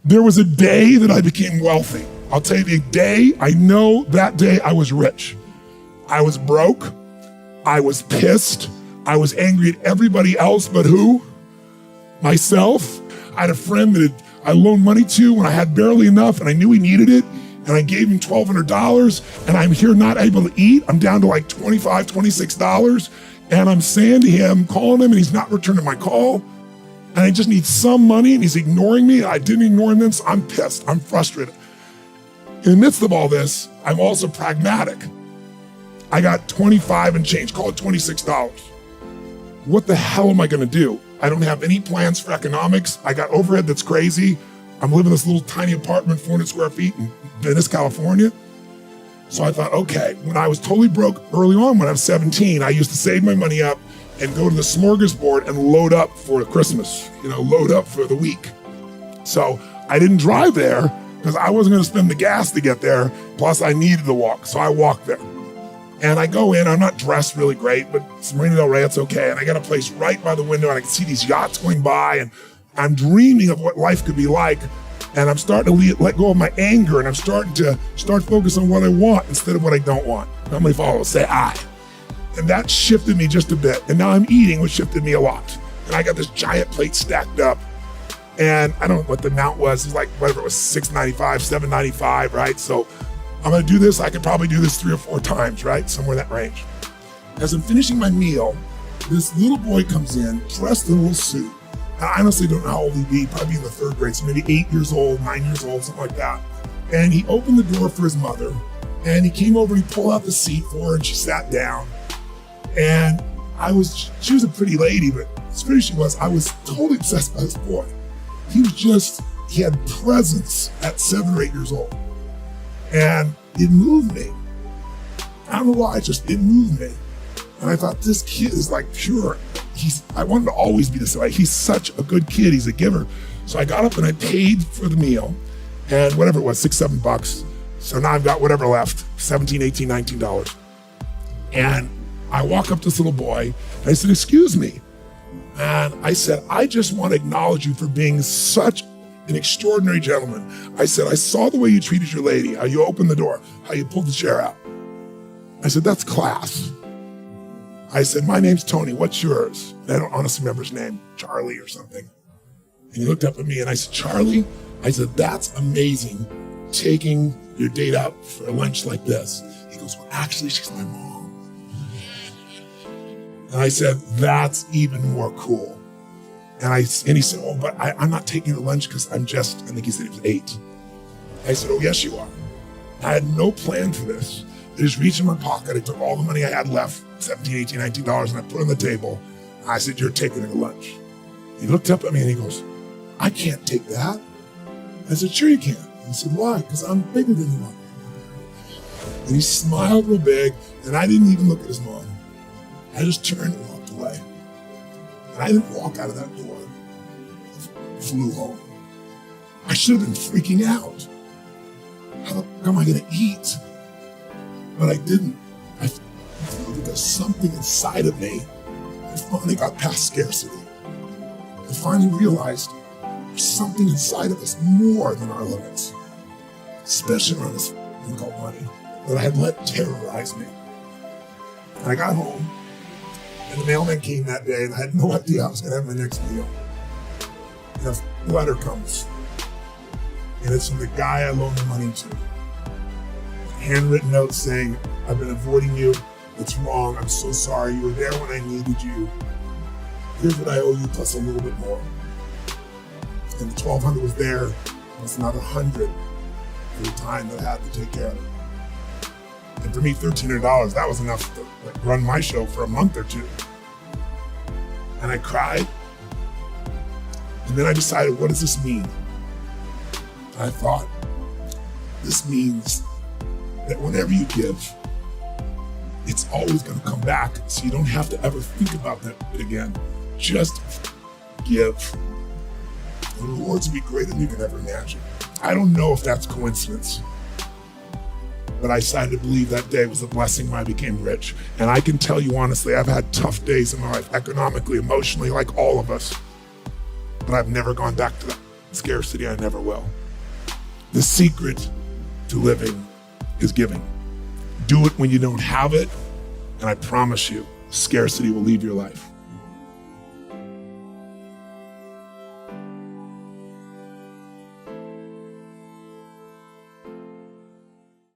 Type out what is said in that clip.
There was a day that I became wealthy. I'll tell you the day, I know that day I was rich. I was broke. I was pissed. I was angry at everybody else, but who? Myself. I had a friend that I loaned money to when I had barely enough and I knew he needed it. And I gave him $1,200 and I'm here not able to eat. I'm down to like $25, $26. And I'm saying to him, calling him, and he's not returning my call. And I just need some money and he's ignoring me. I didn't ignore him, so I'm pissed. I'm frustrated. In the midst of all this, I'm also pragmatic. I got 25 and change, call it $26. What the hell am I gonna do? I don't have any plans for economics. I got overhead that's crazy. I'm living in this little tiny apartment, 400 square feet in Venice, California. So I thought, okay, when I was totally broke early on when I was 17, I used to save my money up and go to the smorgasbord and load up for Christmas, load up for the week. So I didn't drive there because I wasn't gonna spend the gas to get there. Plus I needed to walk, so I walked there. And I go in, I'm not dressed really great, but it's Marina Del Rey, it's okay. And I got a place right by the window and I can see these yachts going by and I'm dreaming of what life could be like. And I'm starting to let go of my anger and I'm starting to focus on what I want instead of what I don't want. How many followers say I? And that shifted me just a bit. And now I'm eating, which shifted me a lot. And I got this giant plate stacked up. And I don't know what the amount was. It was like, whatever it was, $6.95, $7.95, right? So I'm gonna do this. I could probably do this 3 or 4 times, right? Somewhere in that range. As I'm finishing my meal, this little boy comes in, dressed in a little suit. I honestly don't know how old he'd be, probably in the 3rd grade, so maybe 8 years old, 9 years old, something like that. And he opened the door for his mother, and he came over and he pulled out the seat for her, and she sat down. And she was a pretty lady, but as pretty as she was, I was totally obsessed by this boy. He had presence at 7 or 8 years old. And it moved me. I don't know why, it moved me. And I thought, this kid is like pure. I wanted to always be this way. He's such a good kid, he's a giver. So I got up and I paid for the meal and whatever it was, $6, $7. So now I've got whatever left, $17, $18, $19. And I walk up to this little boy and I said, excuse me. And I said, I just want to acknowledge you for being such an extraordinary gentleman. I said, I saw the way you treated your lady, how you opened the door, how you pulled the chair out. I said, that's class. I said, my name's Tony, what's yours? And I don't honestly remember his name, Charlie or something. And he looked up at me and I said, Charlie? I said, that's amazing, taking your date out for a lunch like this. He goes, well, actually, she's my mom. And I said, that's even more cool. And he said, oh, but I'm not taking you to lunch because I think he said he was 8. I said, oh, yes, you are. I had no plan for this. I just reached in my pocket. I took all the money I had left, $17, $18, $19, and I put it on the table. And I said, you're taking it to lunch. He looked up at me and he goes, I can't take that. I said, sure you can. He said, why? Because I'm bigger than you are. And he smiled real big, and I didn't even look at his mom. I just turned and walked away. And I didn't walk out of that door. I flew home. I should have been freaking out. How am I gonna eat? But I didn't. I feel that there's something inside of me. I finally got past scarcity. I finally realized there's something inside of us more than our limits, especially around this thing called money, that I had let terrorize me. And I got home, and the mailman came that day, and I had no idea I was gonna have my next meal. And a letter comes, and it's from the guy I loaned the money to. A handwritten note saying, I've been avoiding you. It's wrong. I'm so sorry. You were there when I needed you. Here's what I owe you plus a little bit more. And the $1,200 was there, plus another $100 for the time that I had to take care of it. And for me, $1,300, that was enough to run my show for a month or two. And I cried. And then I decided, what does this mean? I thought, this means that whenever you give, it's always gonna come back, so you don't have to ever think about that again. Just give. The rewards will be greater than you can ever imagine. I don't know if that's coincidence, but I decided to believe that day was a blessing when I became rich. And I can tell you honestly, I've had tough days in my life, economically, emotionally, like all of us, but I've never gone back to that. Scarcity, I never will. The secret to living is giving. Do it when you don't have it, and I promise you, scarcity will leave your life.